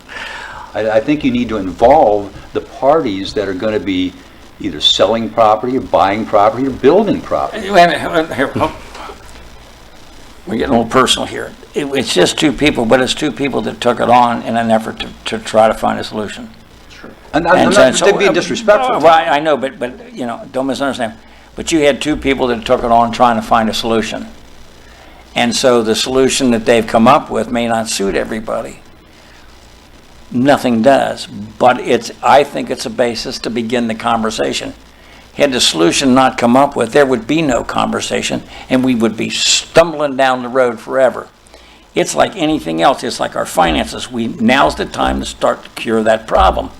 I think you need to involve the parties that are going to be either selling property or buying property or building property. Wait a minute, here, we're getting a little personal here. It's just 2 people, but it's 2 people that took it on in an effort to try to find a solution. I'm not being disrespectful. Well, I know, but you know, don't misunderstand. But you had 2 people that took it on trying to find a solution. And so the solution that they've come up with may not suit everybody. Nothing does, but I think it's a basis to begin the conversation. Had the solution not come up with, there would be no conversation, and we would be stumbling down the road forever. It's like anything else. It's like our finances. Now's the time to start to cure that problem.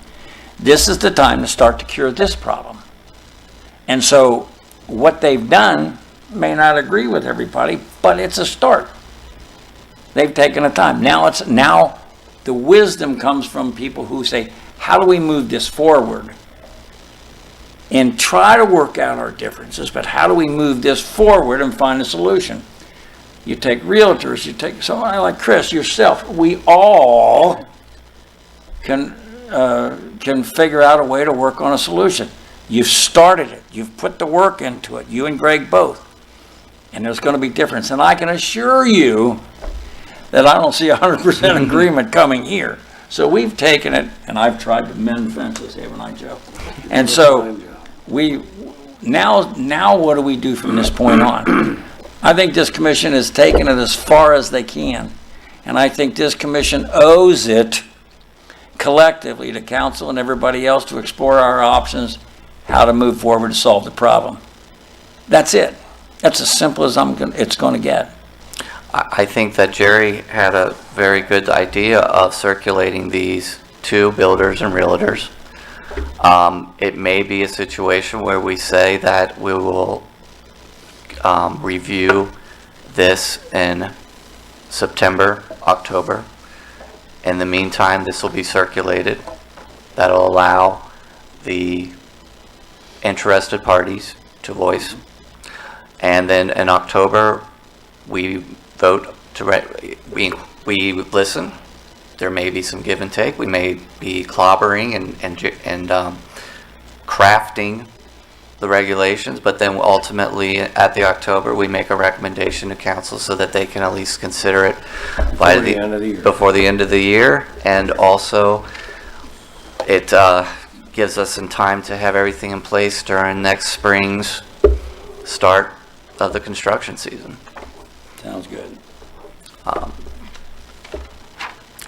This is the time to start to cure this problem. And so what they've done may not agree with everybody, but it's a start. They've taken the time. Now the wisdom comes from people who say, how do we move this forward? And try to work out our differences, but how do we move this forward and find a solution? You take realtors, you take somebody like Chris, yourself. We all can figure out a way to work on a solution. You've started it. You've put the work into it. You and Greg both. And there's going to be difference. And I can assure you that I don't see 100% agreement coming here. So we've taken it, and I've tried to mend fences, haven't I, Joe? And so now what do we do from this point on? I think this commission has taken it as far as they can. And I think this commission owes it collectively to council and everybody else to explore our options, how to move forward to solve the problem. That's it. That's as simple as it's going to get. I think that Jerry had a very good idea of circulating these to builders and realtors. It may be a situation where we say that we will review this in September, October. In the meantime, this will be circulated. That'll allow the interested parties to voice. And then in October, we vote we listen. There may be some give and take. We may be clobbering and crafting the regulations, but then ultimately at the October, we make a recommendation to council so that they can at least consider it by the end of the year. Before the end of the year. And also, it gives us some time to have everything in place during next spring's start of the construction season. Sounds good.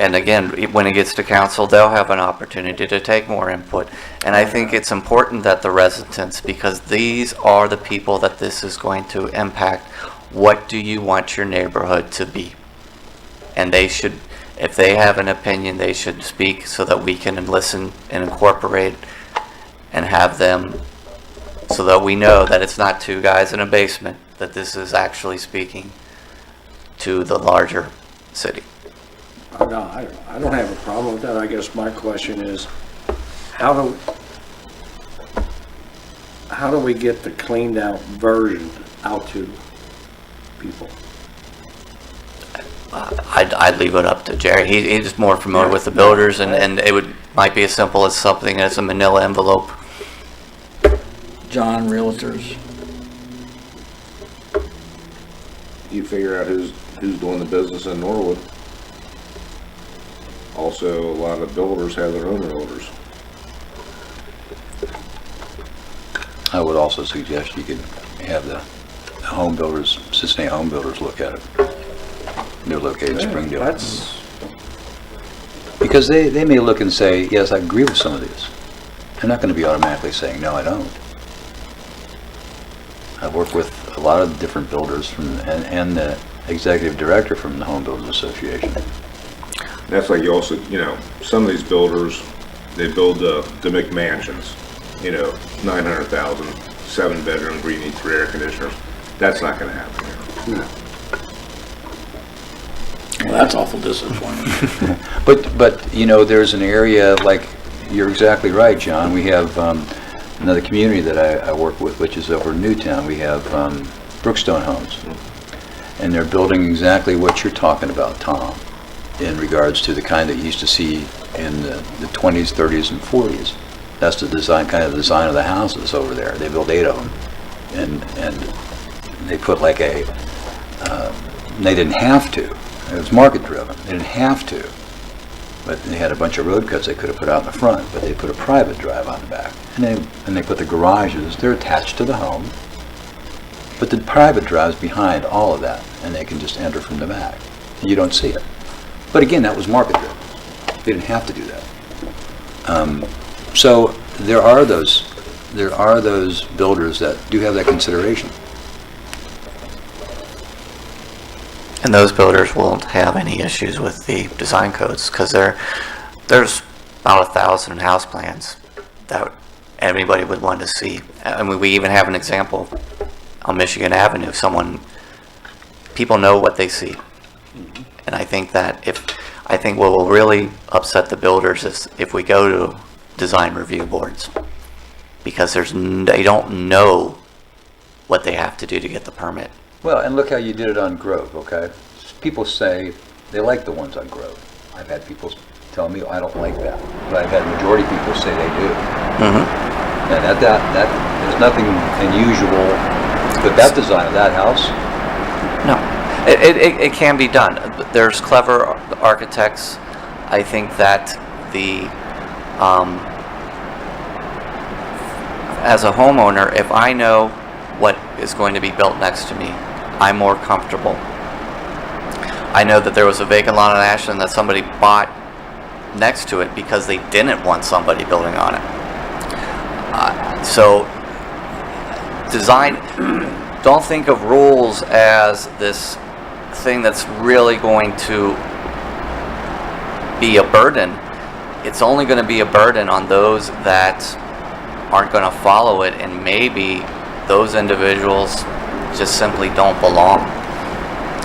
And again, when it gets to council, they'll have an opportunity to take more input. And I think it's important that the residents, because these are the people that this is going to impact, what do you want your neighborhood to be? And they should, if they have an opinion, they should speak so that we can listen and incorporate and have them, so that we know that it's not two guys in a basement, that this is actually speaking to the larger city. No, I don't have a problem with that. I guess my question is, how do we get the cleaned out version out to people? I'd leave it up to Jerry. He's more familiar with the builders, and it might be as simple as something as a manila envelope. John, realtors. You figure out who's doing the business in Norwood. Also, a lot of builders have their own realtors. I would also suggest you could have the home builders, Cincinnati home builders look at it. They're located in Springdale. Because they may look and say, yes, I agree with some of these. They're not going to be automatically saying, no, I don't. I've worked with a lot of different builders and the executive director from the Home Builders Association. That's like you also, some of these builders, they build the McMansions, 900,000, 7-bedroom, where you need 3 air conditioners. That's not going to happen here. No. Well, that's awful disappointing. But there's an area, like, you're exactly right, John. We have another community that I work with, which is over in Newtown. We have Brookstone Homes. And they're building exactly what you're talking about, Tom, in regards to the kind that you used to see in the 20s, 30s, and 40s. That's the design of the houses over there. They built 8 of them. And they put like they didn't have to. It was market driven. They didn't have to. But they had a bunch of road cuts they could have put out in the front, but they put a private drive on the back. And they put the garages, they're attached to the home, but the private drive's behind all of that, and they can just enter from the back. You don't see it. But again, that was market driven. They didn't have to do that. So there are those builders that do have that consideration. And those builders won't have any issues with the design codes, because there's about 1,000 house plans that anybody would want to see. I mean, we even have an example on Michigan Avenue. People know what they see. And I think that what will really upset the builders is if we go to design review boards, because they don't know what they have to do to get the permit. Well, and look how you did it on Grove, okay? People say they like the ones on Grove. I've had people tell me, I don't like that. But I've had majority of people say they do. Mm-hmm. And there's nothing unusual with that design of that house. No, it can be done. There's clever architects. I think that as a homeowner, if I know what is going to be built next to me, I'm more comfortable. I know that there was a vacant lot on Ashland that somebody bought next to it because they didn't want somebody building on it. So design, don't think of rules as this thing that's really going to be a burden, it's only going to be a burden on those that aren't going to follow it, and maybe those individuals just simply don't belong.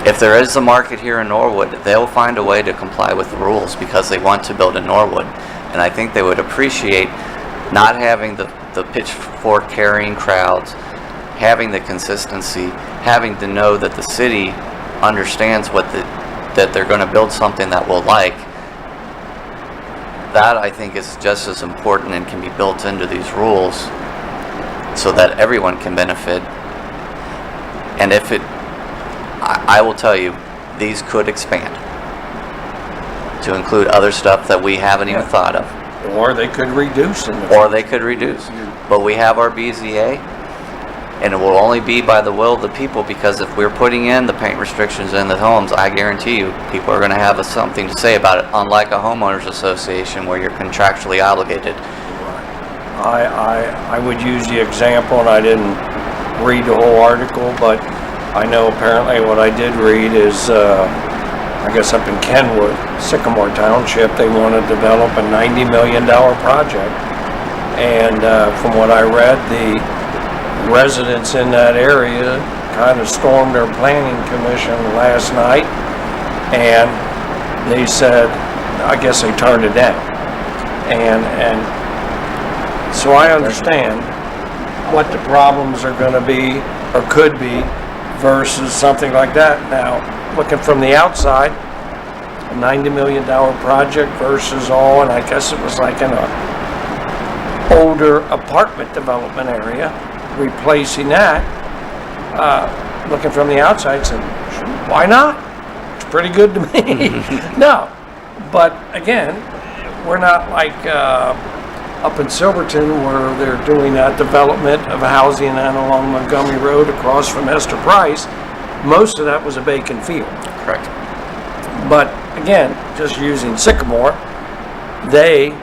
If there is a market here in Norwood, they'll find a way to comply with the rules because they want to build in Norwood. And I think they would appreciate not having the pitchfork carrying crowds, having the consistency, having to know that the city understands that they're going to build something that we'll like. That, I think, is just as important and can be built into these rules so that everyone can benefit. And if I will tell you, these could expand to include other stuff that we haven't even thought of. Or they could reduce it. Or they could reduce. But we have our BZA, and it will only be by the will of the people, because if we're putting in the paint restrictions in the homes, I guarantee you, people are going to have something to say about it, unlike a homeowners association where you're contractually obligated. I would use the example, and I didn't read the whole article, but I know apparently what I did read is, I guess up in Kenwood, Sycamore Township, they want to develop a $90 million project. And from what I read, the residents in that area kind of stormed their planning commission last night, and they said, I guess they turned it down. And so I understand what the problems are going to be, or could be, versus something like that. Now, looking from the outside, a $90 million project versus all, and I guess it was like in a older apartment development area, replacing that, looking from the outside, said, why not? It's pretty good to me. No, but again, we're not like up in Silverton where they're doing that development of housing and along Montgomery Road across from Esther Price. Most of that was a vacant field. Correct. But again, just using Sycamore, they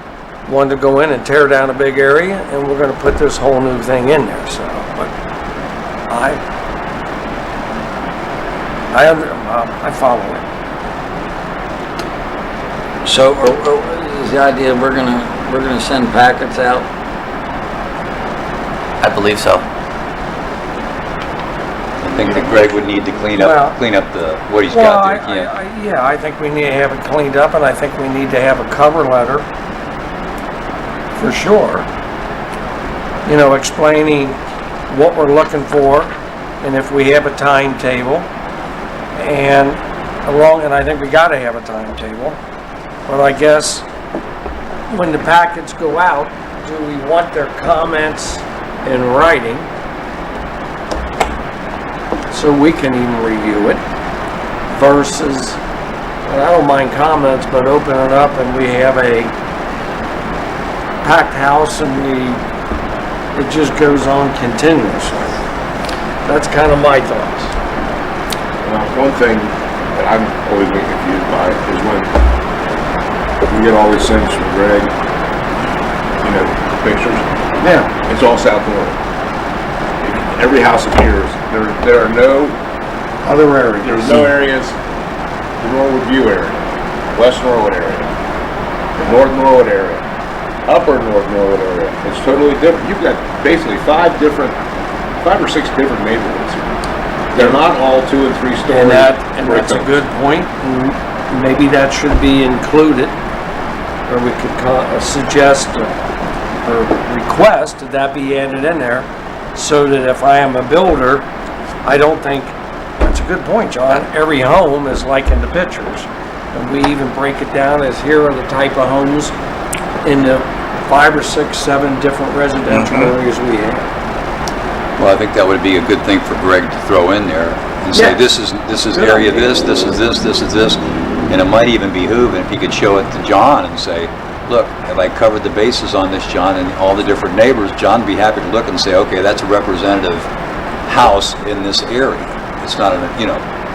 wanted to go in and tear down a big area, and we're going to put this whole new thing in there. So, but I follow it. So, is the idea we're gonna send packets out? I believe so. I think that Greg would need to clean up what he's Well, got there. yeah, I think we need to have it cleaned up, and I think we need to have a cover letter for sure. You know, explaining what we're looking for, and if we have a timetable, and I think we got to have a timetable. But I guess when the packets go out, do we want their comments in writing so we can even review it, versus, and I don't mind comments, but open it up and we have a packed house and it just goes on continuously. That's kind of my thoughts. Well, one thing that I'm always been confused by is when we get all these things from Greg, you know, pictures. Yeah. It's all South Norwood. Every house appears. There are no Other areas. There's no areas, the Norwood View area, West Norwood area, the North Norwood area, Upper North Norwood area. It's totally different. You've got basically 5 or 6 different neighborhoods here. They're not all 2 and 3 stories. And that's a good point. And maybe that should be included, or we could suggest or request that that be added in there, so that if I am a builder, I don't think, that's a good point, John, every home is like in the pictures. And we even break it down as here are the type of homes in the 5 or 6, 7 different residential areas we have. Well, I think that would be a good thing for Greg to throw in there and say, Yes. this is Good area idea. this is this. And it might even behoove if he could show it to John and say, look, have I covered the bases on this, John, and all the different neighbors? John would be happy to look and say, okay, that's a representative house in this area. It's not,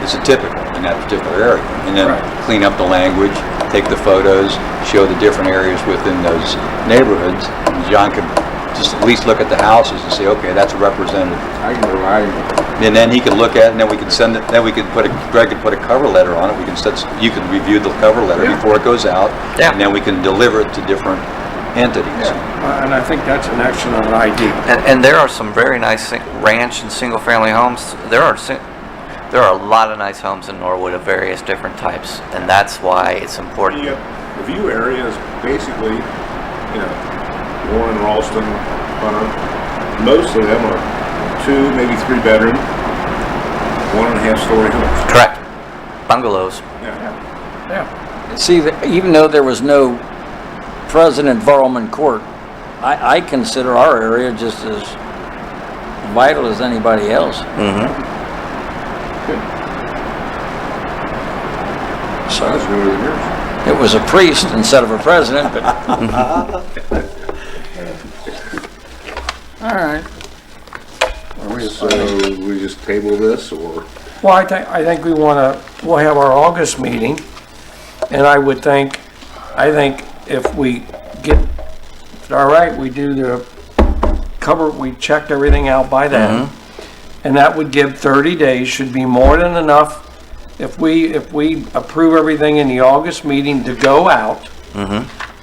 it's a typical in that particular area. And then clean up the language, take the photos, show the different areas within those neighborhoods. And John could just at least look at the houses and say, okay, that's a representative. I And then he could look at it, and then we could send it, then we could Greg could put a cover letter on it. We can you could review the cover letter before it goes out. Yeah. And then we can deliver it to different entities. And I think that's an excellent idea. And there are some very nice ranch and single-family homes. There are a lot of nice homes in Norwood of various different types, and that's why it's important. The view area is basically, Warren, Ralston, Hunter. Most of them are 2, maybe 3 bedroom, 1.5 story homes. Correct. Bungalows. Yeah. See, even though there was no President Varlman Court, I consider our area just as vital as anybody else. So That's newer than yours. it was a priest instead of a president, but. All right. So we just table this, or? Well, I think we'll have our August meeting, and I think if we get, all right, we do we checked everything out by then, and that would give 30 days, should be more than enough. If we approve everything in the August meeting to go out,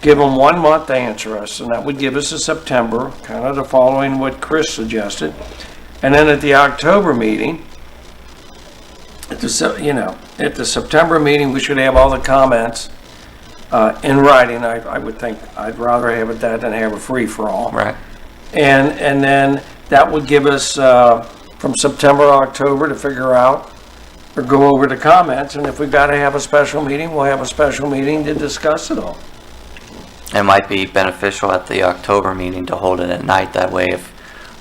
give them 1 month to answer us, and that would give us a September, kind of following what Chris suggested. And then at the October meeting, at the September meeting, we should have all the comments in writing. I would think I'd rather have it that than have a free-for-all. Right. And then that would give us from September to October to figure out or go over the comments. And if we've got to have a special meeting, we'll have a special meeting to discuss it all. It might be beneficial at the October meeting to hold it at night. That way, if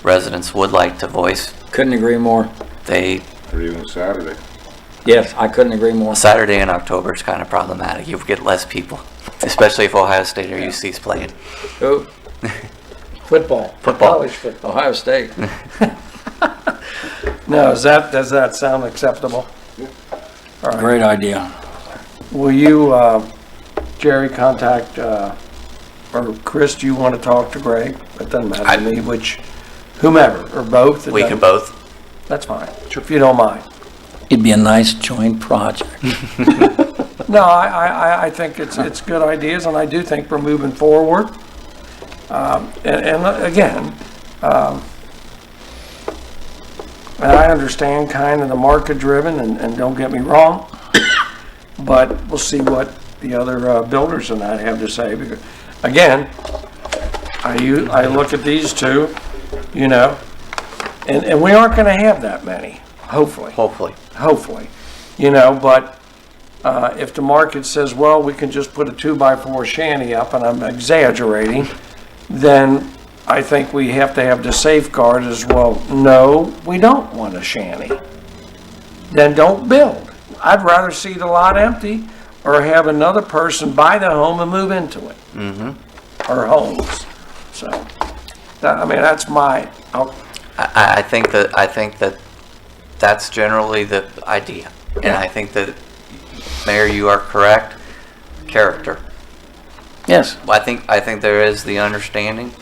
residents would like to voice, Couldn't agree more. Or even Saturday. Yes, I couldn't agree more. Saturday in October is kind of problematic. You get less people, especially if Ohio State or UC is playing. Oh. Football. College football. Ohio State. Now, does that sound acceptable? All right. Great idea. Will you, Jerry, contact, or Chris, do you want to talk to Greg? It doesn't matter to me, whomever, or both. We can both. That's fine, if you don't mind. It'd be a nice joint project. No, I think it's good ideas, and I do think we're moving forward. And again, and I understand kind of the market-driven, and don't get me wrong, but we'll see what the other builders and that have to say. Because, again, I look at these two, and we aren't going to have that many, hopefully. Hopefully, but if the market says, well, we can just put a 2x4 shanty up, and I'm exaggerating, then I think we have to have the safeguard as well. No, we don't want a shanty. Then don't build. I'd rather see the lot empty or have another person buy the home and move into it. Or homes. So, that's my. I think that that's generally the idea, and I think that, Mayor, you are correct. Character. Yes. I think there is the understanding.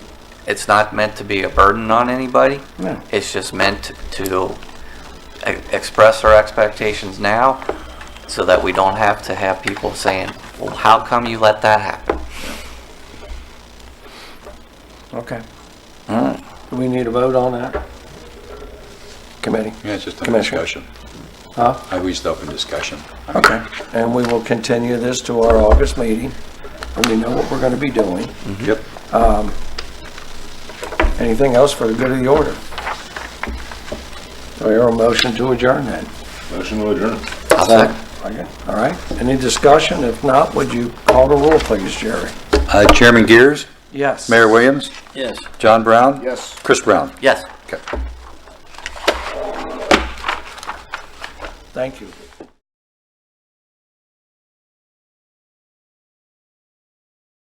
It's not meant to be a burden on anybody. No. It's just meant to express our expectations now, so that we don't have to have people saying, well, how come you let that happen? Okay. All right. Do we need a vote on that? Committee? Yeah, it's just a Commissioner. discussion. Huh? We still have a discussion. Okay. And we will continue this to our August meeting, and we know what we're going to be doing. Yep. Anything else for the good of the order? Do I hear a motion to adjourn then? Motion to adjourn. I'll second. Okay. All right. Any discussion? If not, would you call the roll, please, Jerry? Chairman Gears, Yes. Mayor Williams, Yes. John Brown, Yes. Chris Brown. Yes. Okay. Thank you.